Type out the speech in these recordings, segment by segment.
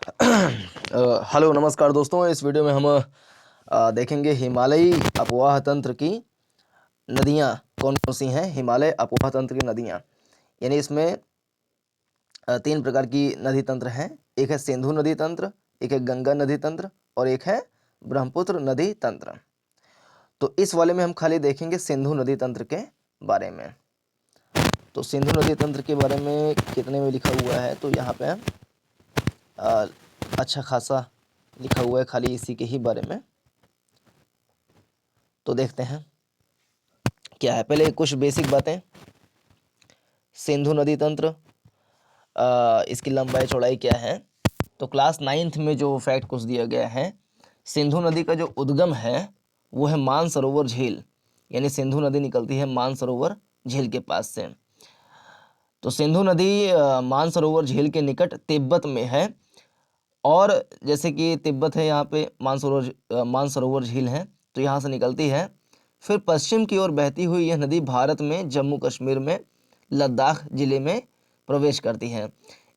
Hello नमस्कार दोस्तों। इस वीडियो में हम देखेंगे हिमालयी अपवाह तंत्र की नदियाँ कौन कौन सी हैं। हिमालय अपवाह तंत्र की नदियाँ यानी इसमें तीन प्रकार की नदी तंत्र हैं। एक है सिंधु नदी तंत्र, एक है गंगा नदी तंत्र और एक है ब्रह्मपुत्र नदी तंत्र। तो इस वाले में हम खाली देखेंगे सिंधु नदी तंत्र के बारे में। तो सिंधु नदी तंत्र के बारे में कितने में लिखा हुआ है, तो यहाँ पे अ, अच्छा खासा लिखा हुआ है खाली इसी के ही बारे में। तो देखते हैं क्या है। पहले कुछ बेसिक बातें। सिंधु नदी तंत्र, इसकी लंबाई चौड़ाई क्या है। तो क्लास 9th में जो फैक्ट कुछ दिया गया है, सिंधु नदी का जो उद्गम है वो है मानसरोवर झील, यानी सिंधु नदी निकलती है मानसरोवर झील के पास से। तो सिंधु नदी मानसरोवर झील के निकट तिब्बत में है। और जैसे कि तिब्बत है, यहाँ पे मानसरोवर झील है, तो यहाँ से निकलती है। फिर पश्चिम की ओर बहती हुई यह नदी भारत में जम्मू कश्मीर में लद्दाख जिले में प्रवेश करती है।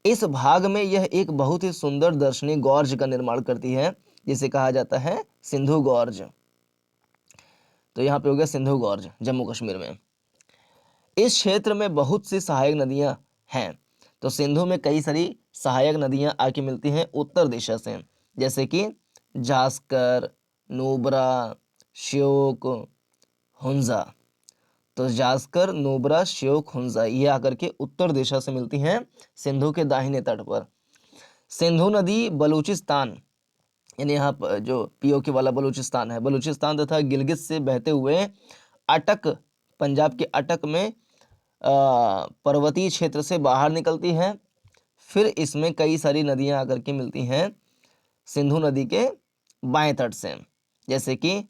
इस भाग में यह एक बहुत ही सुंदर दर्शनीय गॉर्ज का निर्माण करती है, जिसे कहा जाता है सिंधु गॉर्ज। तो यहाँ पे हो गया सिंधु गॉर्ज जम्मू कश्मीर में। इस क्षेत्र में बहुत सी सहायक नदियां हैं। तो सिंधु में कई सारी सहायक नदियां आके मिलती हैं उत्तर दिशा से, जैसे कि जास्कर, नुब्रा, श्योक, हुंजा। तो जास्कर, नुब्रा, श्योक, हुंजा ये आकर के उत्तर दिशा से मिलती हैं सिंधु के दाहिने तट पर। सिंधु नदी बलूचिस्तान, यानी यहाँ पर जो पीओके वाला बलूचिस्तान है, बलूचिस्तान तथा गिलगित से बहते हुए अटक, पंजाब के अटक में पर्वतीय क्षेत्र से बाहर निकलती है। फिर इसमें कई सारी नदियां आकर के मिलती हैं सिंधु नदी के बाएं तट से, जैसे कि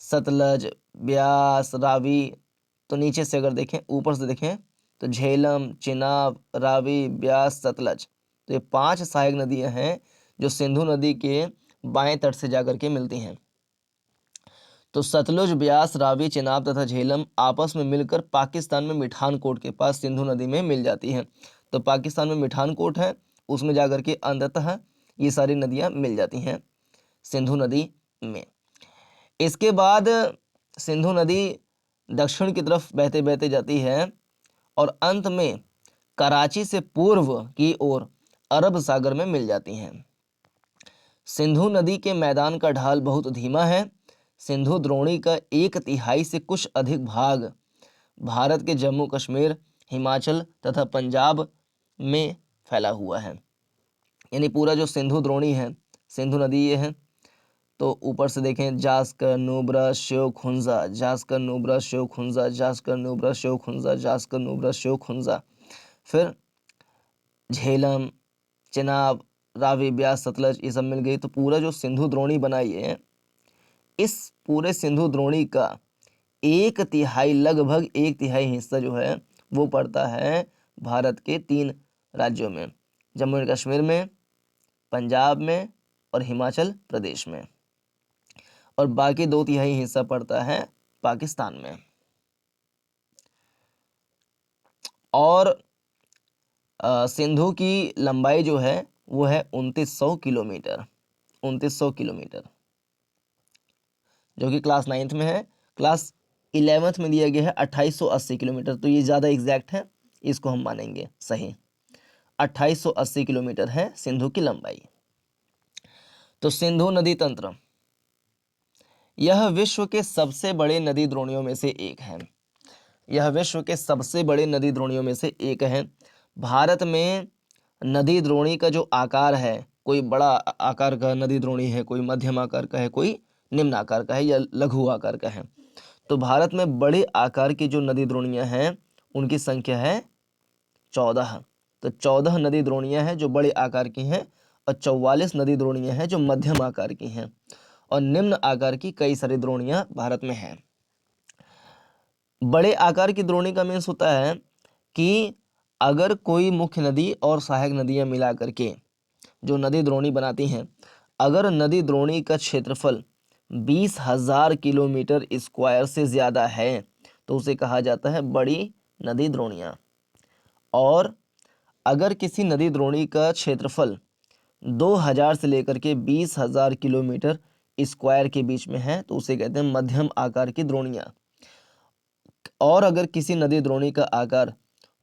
सतलज, ब्यास, रावी। तो नीचे से अगर देखें, ऊपर से देखें तो झेलम, चिनाब, रावी, ब्यास, सतलज। तो ये 5 सहायक नदियां हैं जो सिंधु नदी के बाएं तट से जाकर के मिलती हैं। तो सतलुज, ब्यास, रावी, चिनाब तथा झेलम आपस में मिलकर पाकिस्तान में मिठानकोट के पास सिंधु नदी में मिल जाती हैं। तो पाकिस्तान में मिठानकोट है, उसमें जाकर के अंततः ये सारी नदियां मिल जाती हैं सिंधु नदी में। इसके बाद सिंधु नदी दक्षिण की तरफ बहते बहते जाती है और अंत में कराची से पूर्व की ओर अरब सागर में मिल जाती हैं। सिंधु नदी के मैदान का ढाल बहुत धीमा है। सिंधु द्रोणी का 1/3 से कुछ अधिक भाग भारत के जम्मू कश्मीर, हिमाचल तथा पंजाब में फैला हुआ है। यानी पूरा जो सिंधु द्रोणी है, सिंधु नदी ये है। तो ऊपर से देखें, जास्कर, नुब्रा, श्योक, हुंजा, जास्कर, नुब्रा, श्योक, हुंजा, जास्कर, नुब्रा, श्योक, हुंजा, जास्कर, नुब्रा, श्योक, हुंजा। फिर झेलम, चिनाब, रावी, ब्यास, सतलज ये सब मिल गई। तो पूरा जो सिंधु द्रोणी बनाई है, इस पूरे सिंधु द्रोणी का 1/3, लगभग 1/3 हिस्सा जो है वो पड़ता है भारत के 3 राज्यों में, जम्मू एंड कश्मीर में, पंजाब में और हिमाचल प्रदेश में। और बाकी 2/3 हिस्सा पड़ता है पाकिस्तान में। और सिंधु की लंबाई जो है वो है 2900 किलोमीटर, 2900 किलोमीटर, जो कि क्लास 9th में है। क्लास 11th में दिया गया है 2880 किलोमीटर। तो ये ज़्यादा एग्जैक्ट है, इसको हम मानेंगे सही। 2880 किलोमीटर है सिंधु की लंबाई। तो सिंधु नदी तंत्र यह विश्व के सबसे बड़े नदी द्रोणियों में से एक है। यह विश्व के सबसे बड़े नदी द्रोणियों में से एक है। भारत में नदी द्रोणी का जो आकार है, कोई बड़ा आकार का नदी द्रोणी है, कोई मध्यम आकार का है, कोई निम्न आकार का है या लघु आकार का है। तो भारत में बड़े आकार की जो नदी द्रोणियां हैं उनकी संख्या है 14। तो 14 नदी द्रोणियां हैं जो बड़े आकार की हैं और 44 नदी द्रोणियां हैं जो मध्यम आकार की हैं। और निम्न आकार की कई सारी द्रोणियां भारत में हैं। बड़े आकार की द्रोणी का मीन्स होता है कि अगर कोई मुख्य नदी और सहायक नदियां मिला करके जो नदी द्रोणी बनाती हैं, अगर नदी द्रोणी का क्षेत्रफल 20,000 किलोमीटर स्क्वायर से ज़्यादा है तो उसे कहा जाता है बड़ी नदी द्रोणियाँ। और अगर किसी नदी द्रोणी का क्षेत्रफल 2000 से लेकर के 20,000 किलोमीटर स्क्वायर के बीच में है तो उसे कहते हैं मध्यम आकार की द्रोणियां। और अगर किसी नदी द्रोणी का आकार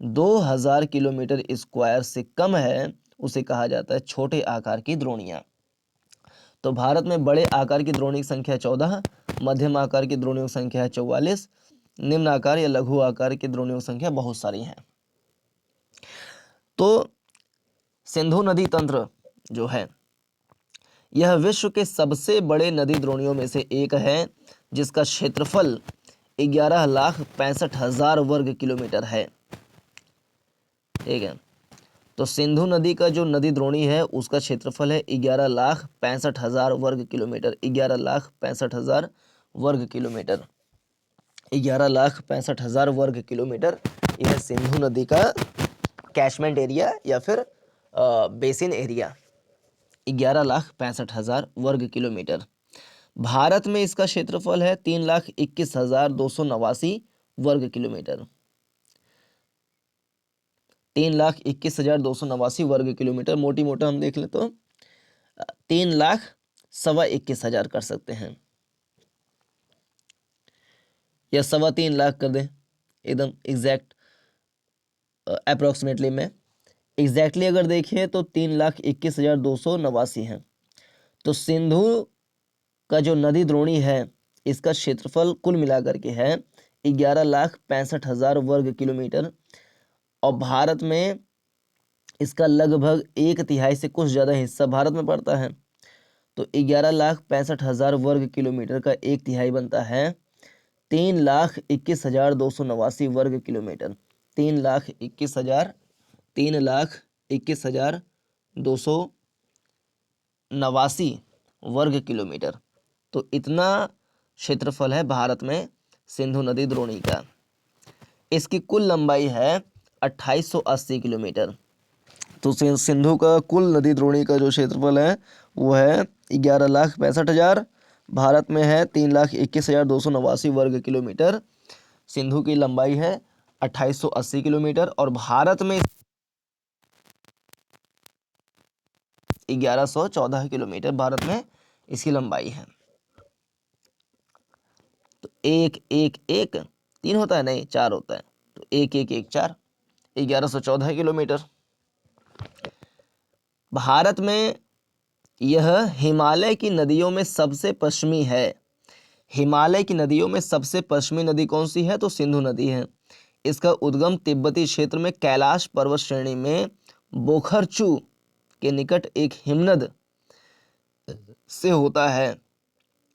2000 किलोमीटर स्क्वायर से कम है उसे कहा जाता है छोटे आकार की द्रोणियां। तो भारत में बड़े आकार की द्रोणी की संख्या 14, मध्यम आकार की द्रोणियों की संख्या है 44, निम्न आकार या लघु आकार की द्रोणियों की संख्या बहुत सारी है। तो सिंधु नदी तंत्र जो है यह विश्व के सबसे बड़े नदी द्रोणियों में से एक है जिसका क्षेत्रफल 11,65,000 वर्ग किलोमीटर है। ठीक है, तो सिंधु नदी का जो नदी द्रोणी है उसका क्षेत्रफल है 11,65,000 वर्ग किलोमीटर। 11,65,000 वर्ग किलोमीटर, 11,65,000 वर्ग किलोमीटर यह सिंधु नदी का कैचमेंट एरिया या फिर बेसिन एरिया 11,65,000 वर्ग किलोमीटर। भारत में इसका क्षेत्रफल है 3,21,289 वर्ग किलोमीटर। 3,21,289 वर्ग किलोमीटर, मोटी मोटा हम देख ले तो 3,21,000 कर सकते हैं या 3.25 कर दें, एकदम एग्जैक्ट अप्रोक्सीमेटली में। एग्जैक्टली अगर देखें तो 3,21,289 है। तो सिंधु का जो नदी द्रोणी है इसका क्षेत्रफल कुल मिलाकर के है 11,65,000 वर्ग किलोमीटर और भारत में इसका लगभग 1/3 से कुछ ज़्यादा हिस्सा भारत में पड़ता है। तो 11,65,000 वर्ग किलोमीटर का 1/3 बनता है 3,21,289 वर्ग किलोमीटर। 3,21,289 वर्ग किलोमीटर। तो इतना क्षेत्रफल है भारत में सिंधु नदी द्रोणी का। इसकी कुल लंबाई है 2880 किलोमीटर। तो सिंधु का कुल नदी द्रोणी का जो क्षेत्रफल है वो है 11,65,000, भारत में है 3,21,289 वर्ग किलोमीटर। सिंधु की लंबाई है 2880 किलोमीटर और भारत में 1114 किलोमीटर भारत में इसकी लंबाई है। तो 1,1,1,3 होता है, नहीं 4 होता है, तो 1,1,1,4 1114 किलोमीटर। भारत में यह हिमालय की नदियों में सबसे पश्चिमी है। हिमालय की नदियों में सबसे पश्चिमी नदी कौन सी है? तो सिंधु नदी है। इसका उद्गम तिब्बती क्षेत्र में कैलाश पर्वत श्रेणी में बोखरचू के निकट एक हिमनद से होता है।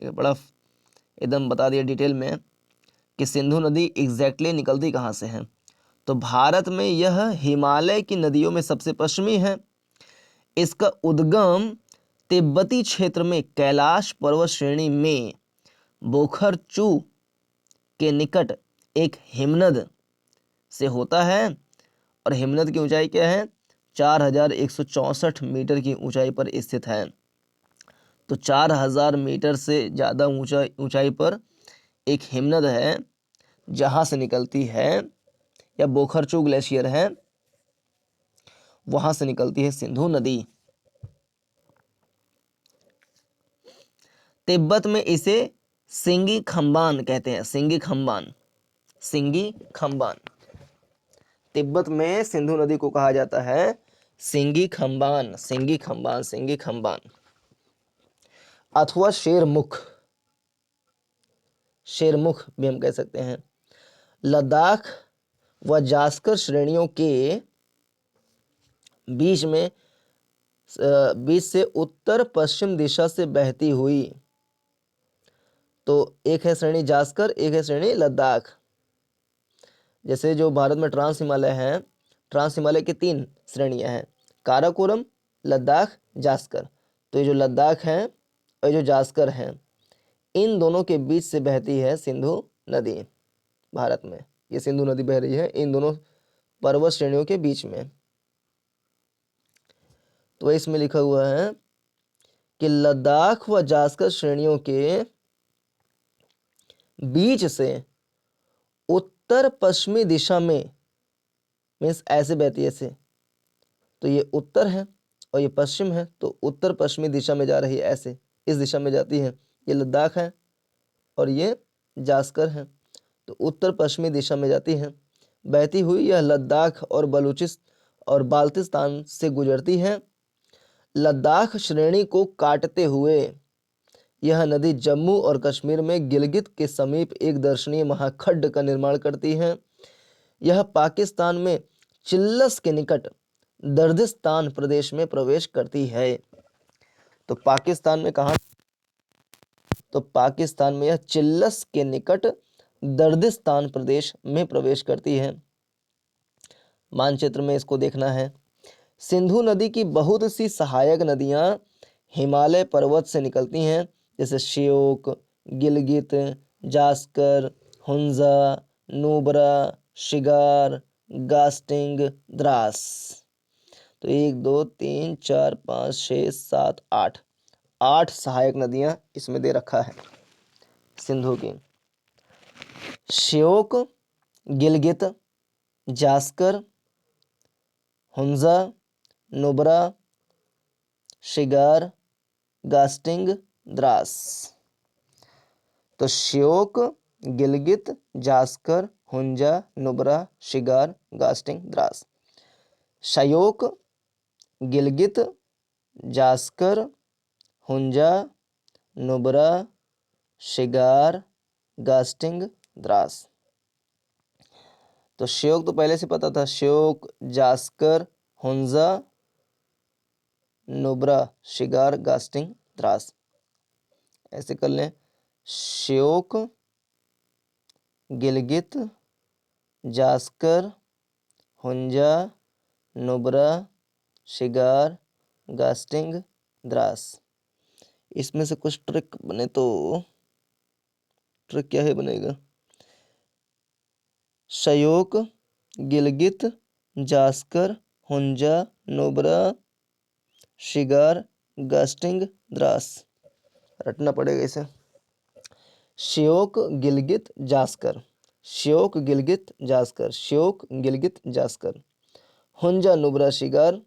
ये बड़ा एकदम बता दिया डिटेल में कि सिंधु नदी एग्जैक्टली निकलती कहाँ से है। तो भारत में यह हिमालय की नदियों में सबसे पश्चिमी है। इसका उद्गम तिब्बती क्षेत्र में कैलाश पर्वत श्रेणी में बोखरचू के निकट एक हिमनद से होता है और हिमनद की ऊंचाई क्या है? 4,164 मीटर की ऊंचाई पर स्थित है। तो 4,000 मीटर से ज़्यादा ऊंचाई पर एक हिमनद है जहाँ से निकलती है, या बोखरचू ग्लेशियर है वहाँ से निकलती है सिंधु नदी। तिब्बत में इसे सिंगी खम्बान कहते हैं। सिंगी खम्बान, सिंगी खम्बान। तिब्बत में सिंधु नदी को कहा जाता है सिंगी खम्बान, सिंगी खम्बान, सिंगी खम्बान अथवा शेरमुख, शेरमुख भी हम कह सकते हैं। लद्दाख व जास्कर श्रेणियों के बीच से उत्तर पश्चिम दिशा से बहती हुई, तो एक है श्रेणी जास्कर, एक है श्रेणी लद्दाख। जैसे जो भारत में ट्रांस हिमालय है, ट्रांस हिमालय की 3 श्रेणियां हैं, काराकोरम, लद्दाख, जास्कर। तो ये जो लद्दाख है और जो जास्कर है, इन दोनों के बीच से बहती है सिंधु नदी। भारत में ये सिंधु नदी बह रही है इन दोनों पर्वत श्रेणियों के बीच में। तो इसमें लिखा हुआ है कि लद्दाख व जास्कर श्रेणियों के बीच से उत्तर पश्चिमी दिशा में, मीन्स ऐसे बहती है ऐसे, तो ये उत्तर है और ये पश्चिम है, तो उत्तर पश्चिमी दिशा में जा रही है, ऐसे इस दिशा में जाती है। ये लद्दाख है और ये जास्कर है, तो उत्तर पश्चिमी दिशा में जाती है। बहती हुई यह लद्दाख और बलूचिस्तान और बाल्टिस्तान से गुजरती है। लद्दाख श्रेणी को काटते हुए यह नदी जम्मू और कश्मीर में गिलगित के समीप एक दर्शनीय महाखड्ड का निर्माण करती है। यह पाकिस्तान में चिल्लस के निकट दर्दिस्तान प्रदेश में प्रवेश करती है। तो पाकिस्तान में कहाँ? तो पाकिस्तान में यह चिल्लस के निकट दर्दिस्तान प्रदेश में प्रवेश करती है। मानचित्र में इसको देखना है। सिंधु नदी की बहुत सी सहायक नदियां हिमालय पर्वत से निकलती हैं, जैसे श्योक, गिलगित, जास्कर, हुंजा, नुब्रा, शिगार, गास्टिंग, द्रास। तो 1 2 3 4 5 6 7 8 8 सहायक नदियां इसमें दे रखा है सिंधु की। श्योक, गिलगित, जास्कर, हुंजा, नुब्रा, शिगार, गास्टिंग, द्रास। तो श्योक, गिलगित, जास्कर, हुंजा, नुब्रा, शिगार, गास्टिंग, द्रास। श्योक, गिलगित, जास्कर, हुंजा, नुब्रा, शिगार, गास्टिंग, द्रास। तो श्योक तो पहले से पता था, श्योक, जास्कर, हुंजा, नुब्रा, शिगार, गास्टिंग, द्रास। ऐसे कर लें, श्योक, गिलगित, जास्कर, हुंजा, नुब्रा, शिगार, गास्टिंग, द्रास। इसमें से कुछ ट्रिक बने तो ट्रिक क्या है बनेगा? श्योक, गिलगित, जास्कर, हुंजा, नुब्रा, शिगार, गास्टिंग, द्रास। रटना पड़ेगा इसे। श्योक, गिलगित, जास्कर, श्योक, गिलगित, जास्कर, श्योक, गिलगित, जास्कर, हुंजा, नुब्रा, शिगार,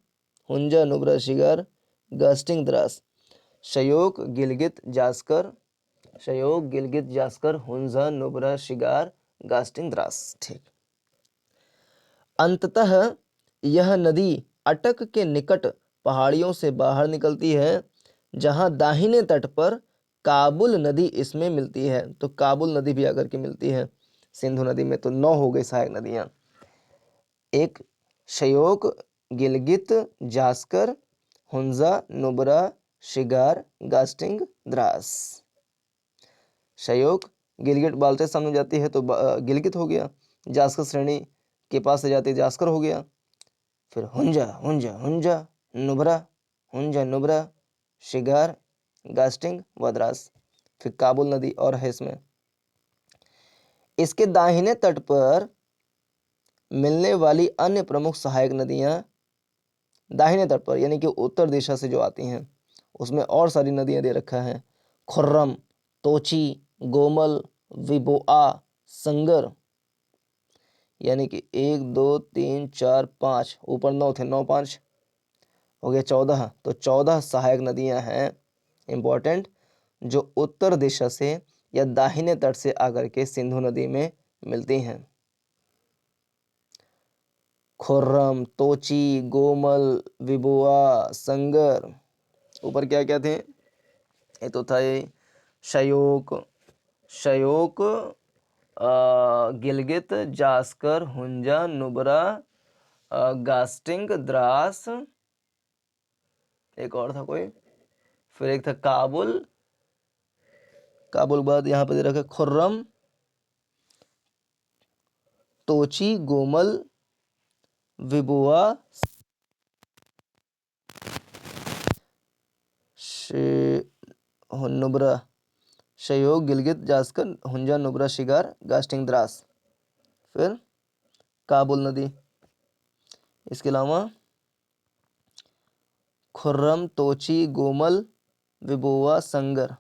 हुंजा, नुब्रा, शिगार, गास्टिंग, द्रास। श्योक, गिलगित, जास्कर, श्योक, गिलगित, जास्कर, हुंजा, नुब्रा, शिगार, गास्टिंग, द्रास। ठीक। अंततः यह नदी अटक के निकट पहाड़ियों से बाहर निकलती है, जहां दाहिने तट पर काबुल नदी इसमें मिलती है। तो काबुल नदी भी आकर के मिलती है सिंधु नदी में। तो 9 हो गई सहायक नदियां। एक श्योक, गिलगित, जास्कर, हुंजा, नुब्रा, शिगार, गास्टिंग, द्रास। श्योक, गिलगित बाल्टिस्तान में जाती है तो गिलगित हो गया। जास्कर श्रेणी के पास से जाती है, जास्कर हो गया। फिर हुंजा, हुंजा, हुंजा, नुब्रा, हुंजा, नुब्रा, शिगार, गास्टिंग, द्रास। फिर काबुल नदी और है इसमें। इसके दाहिने तट पर मिलने वाली अन्य प्रमुख सहायक नदियां, दाहिने तट पर यानी कि उत्तर दिशा से जो आती हैं, उसमें और सारी नदियां दे रखा है। खुर्रम, तोची, गोमल, विबोआ, संगर, यानी कि 1 2 3 4 5, ऊपर 9 थे, 9 5 हो गया 14। तो 14 सहायक नदियां हैं इंपॉर्टेंट, जो उत्तर दिशा से या दाहिने तट से आकर के सिंधु नदी में मिलती हैं। खुर्रम, तोची, गोमल, विबुआ, संगर। ऊपर क्या क्या थे? ये तो था ये श्योक, श्योक, गिलगित, जास्कर, हुंजा, नुब्रा, गास्टिंग, द्रास। एक और था कोई, फिर एक था काबुल। काबुल बाद यहाँ पे दे रखा खुर्रम, तोची, गोमल, विबुआ, नुब्रा, श्योक, गिलगित, जास्कर, हुंजा, नुब्रा, शिगार, गास्टिंग, द्रास। फिर काबुल नदी। इसके अलावा खुर्रम, तोची, गोमल, विबुआ, संगर।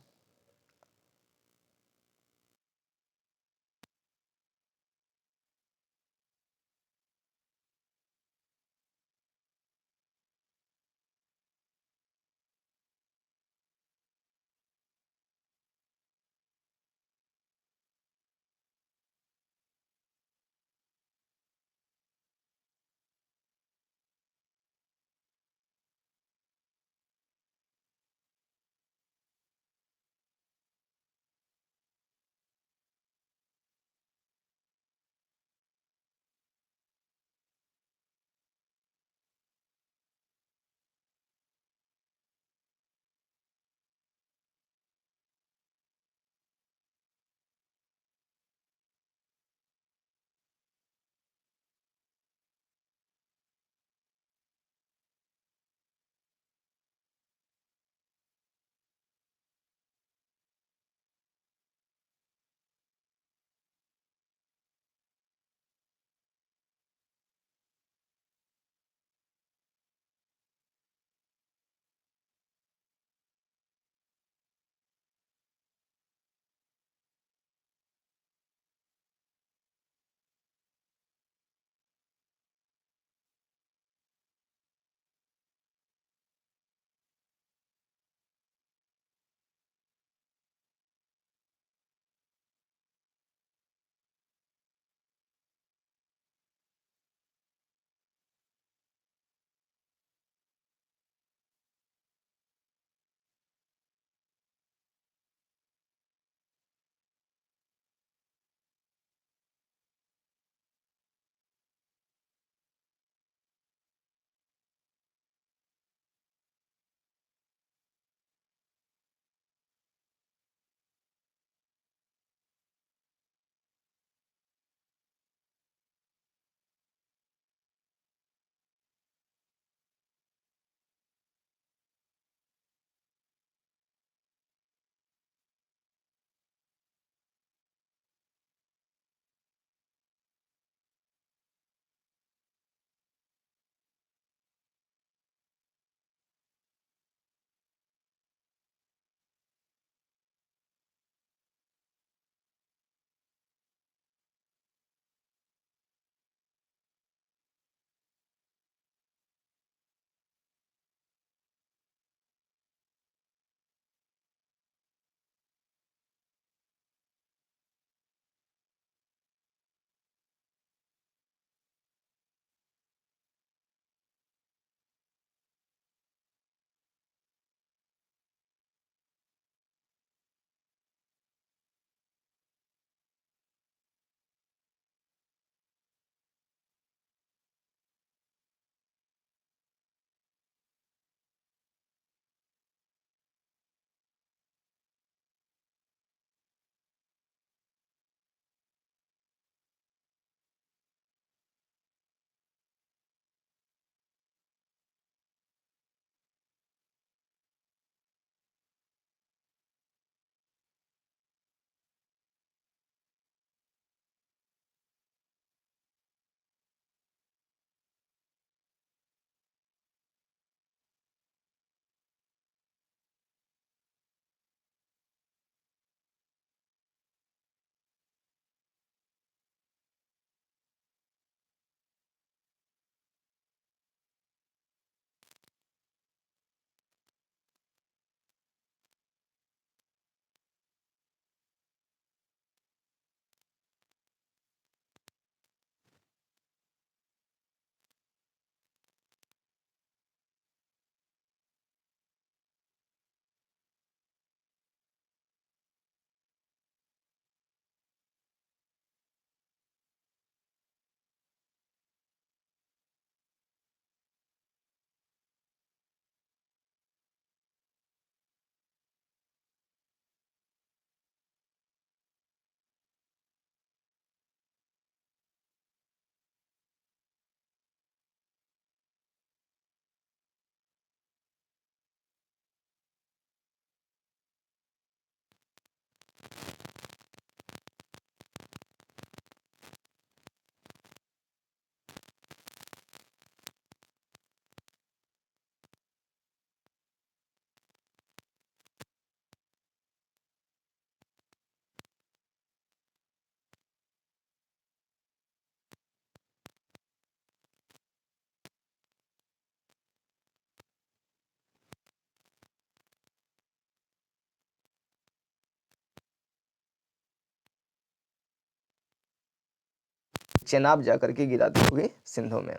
चेनाब जाकर के गिराती होगी सिंधु में।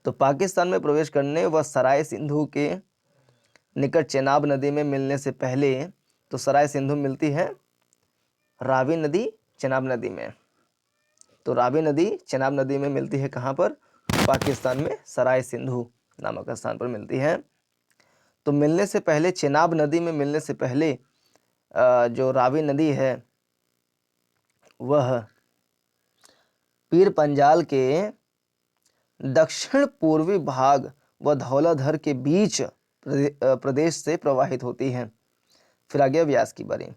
तो पाकिस्तान में प्रवेश करने व सराय सिंधु के निकट चेनाब नदी में मिलने से पहले, तो सराय सिंधु मिलती है रावी नदी चेनाब नदी में। तो रावी नदी चेनाब नदी में मिलती है कहाँ पर? पाकिस्तान में सराय सिंधु नामक स्थान पर मिलती है। तो मिलने से पहले, चेनाब नदी में मिलने से पहले जो रावी नदी है वह पीर पंजाल के दक्षिण पूर्वी भाग व धौलाधर के बीच प्रदेश से प्रवाहित होती है। फिर आ गया व्यास की बारी।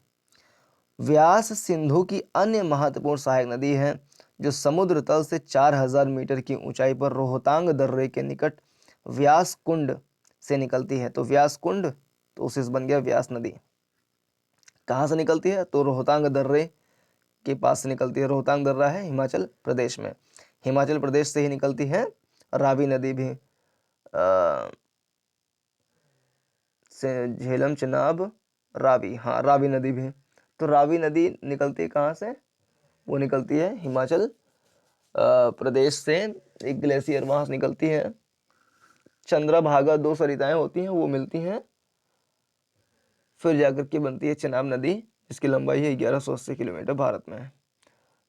व्यास सिंधु की अन्य महत्वपूर्ण सहायक नदी है जो समुद्र तल से 4000 मीटर की ऊंचाई पर रोहतांग दर्रे के निकट व्यास कुंड से निकलती है। तो व्यास कुंड, तो उससे बन गया व्यास नदी। कहाँ से निकलती है? तो रोहतांग दर्रे के पास से निकलती है। रोहतांग दर्रा है हिमाचल प्रदेश में, हिमाचल प्रदेश से ही निकलती है। रावी नदी भी से झेलम चेनाब रावी, हाँ रावी नदी भी। तो रावी नदी निकलती है कहाँ से? वो निकलती है हिमाचल प्रदेश से। एक ग्लेशियर वहाँ से निकलती है। चंद्रभागा 2 सरिताएं होती हैं, वो मिलती हैं, फिर जाकर के बनती है चेनाब नदी, जिसकी लंबाई है 1180 किलोमीटर भारत में,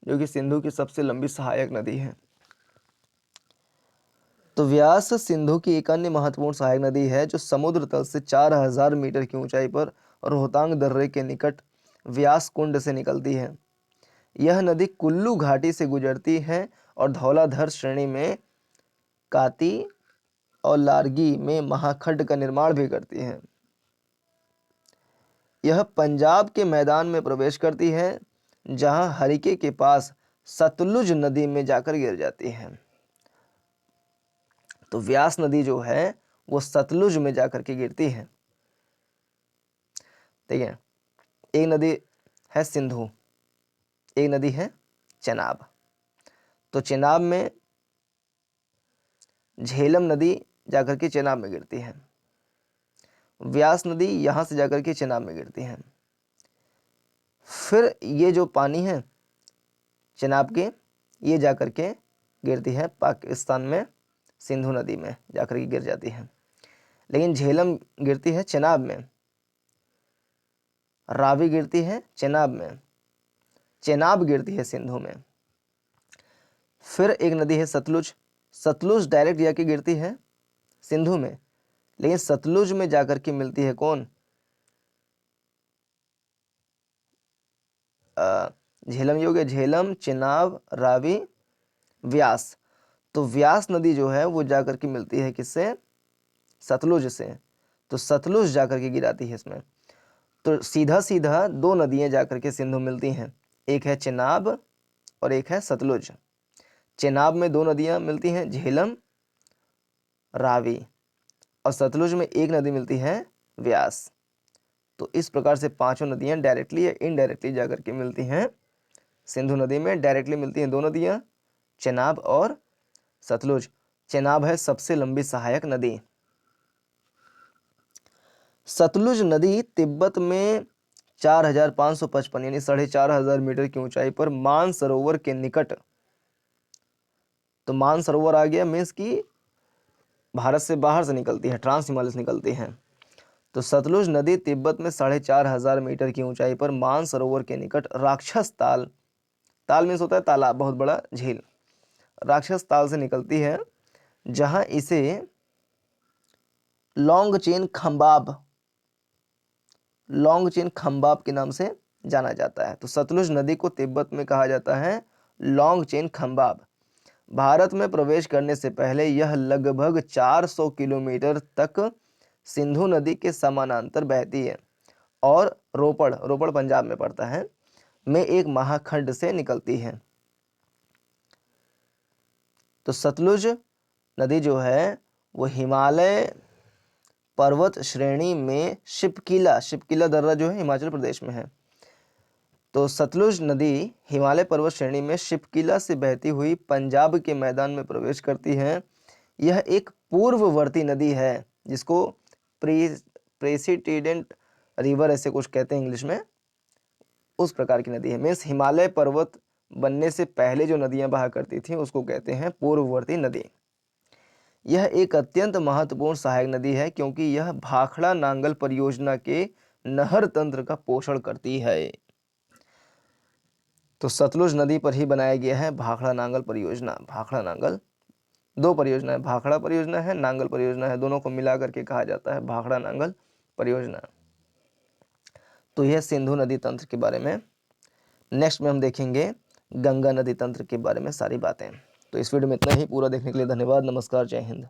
जो कि सिंधु की सबसे लंबी सहायक नदी है। तो व्यास सिंधु की एक अन्य महत्वपूर्ण सहायक नदी है जो समुद्र तल से 4000 मीटर की ऊंचाई पर रोहतांग दर्रे के निकट व्यास कुंड से निकलती है। यह नदी कुल्लू घाटी से गुजरती है और धौलाधर श्रेणी में काती और लारगी में महाखंड का निर्माण भी करती है। यह पंजाब के मैदान में प्रवेश करती है जहां हरिके के पास सतलुज नदी में जाकर गिर जाती है। तो व्यास नदी जो है वो सतलुज में जाकर के गिरती है। ठीक है, एक नदी है सिंधु, एक नदी है चेनाब। तो चेनाब में झेलम नदी जाकर के चेनाब में गिरती है। व्यास नदी यहां से जाकर के चेनाब में गिरती है। फिर ये जो पानी है चेनाब के, ये जाकर के गिरती है पाकिस्तान में सिंधु नदी में जाकर के गिर जाती है। लेकिन झेलम गिरती है चेनाब में, रावी गिरती है चेनाब में, चेनाब गिरती है सिंधु में। फिर एक नदी है सतलुज, सतलुज डायरेक्ट जाके गिरती है सिंधु में, लेकिन सतलुज में जाकर के मिलती है कौन? झेलम। ये हो गया झेलम, चेनाब, रावी, व्यास। तो व्यास नदी जो है वो जाकर के मिलती है किससे? सतलुज से। तो सतलुज जाकर के गिराती है इसमें। तो सीधा सीधा 2 नदियां जाकर के सिंधु मिलती हैं, एक है चेनाब और एक है सतलुज। चेनाब में 2 नदियां मिलती हैं, झेलम, रावी, और सतलुज में एक नदी मिलती है व्यास। तो इस प्रकार से 5 नदियां डायरेक्टली या इनडायरेक्टली जाकर के मिलती हैं सिंधु नदी में। डायरेक्टली मिलती हैं 2 नदियां, चेनाब और सतलुज। चेनाब है सबसे लंबी सहायक नदी। सतलुज नदी तिब्बत में 4555 यानी 4500 मीटर की ऊंचाई पर मानसरोवर के निकट, तो मानसरोवर आ गया मीन्स की भारत से बाहर से निकलती है, ट्रांस हिमालय से निकलती है। तो सतलुज नदी तिब्बत में 4500 मीटर की ऊंचाई पर मानसरोवर के निकट राक्षस ताल, ताल मीन्स होता है तालाब, बहुत बड़ा झील, राक्षस ताल से निकलती है, जहां इसे लॉन्ग चेन खंबाब, लॉन्ग चेन खंबाब के नाम से जाना जाता है। तो सतलुज नदी को तिब्बत में कहा जाता है लॉन्ग चेन खंबाब। भारत में प्रवेश करने से पहले यह लगभग 400 किलोमीटर तक सिंधु नदी के समानांतर बहती है और रोपड़, रोपड़ पंजाब में पड़ता है, में एक महाखंड से निकलती है। तो सतलुज नदी जो है वो हिमालय पर्वत श्रेणी में शिपकीला, शिपकीला दर्रा जो है हिमाचल प्रदेश में है। तो सतलुज नदी हिमालय पर्वत श्रेणी में शिपकीला से बहती हुई पंजाब के मैदान में प्रवेश करती है। यह एक पूर्ववर्ती नदी है जिसको प्रेसिडेंट रिवर ऐसे कुछ कहते हैं इंग्लिश में, उस प्रकार की नदी है। मीन्स हिमालय पर्वत बनने से पहले जो नदियां बहा करती थी उसको कहते हैं पूर्ववर्ती नदी। यह एक अत्यंत महत्वपूर्ण सहायक नदी है क्योंकि यह भाखड़ा नांगल परियोजना के नहर तंत्र का पोषण करती है। तो सतलुज नदी पर ही बनाया गया है भाखड़ा नांगल परियोजना। भाखड़ा नांगल दो परियोजना है, भाखड़ा परियोजना है, नांगल परियोजना है, दोनों को मिला करके कहा जाता है भाखड़ा नांगल परियोजना। तो यह सिंधु नदी तंत्र के बारे में। नेक्स्ट में हम देखेंगे गंगा नदी तंत्र के बारे में सारी बातें। तो इस वीडियो में इतना ही। पूरा देखने के लिए धन्यवाद। नमस्कार, जय हिंद।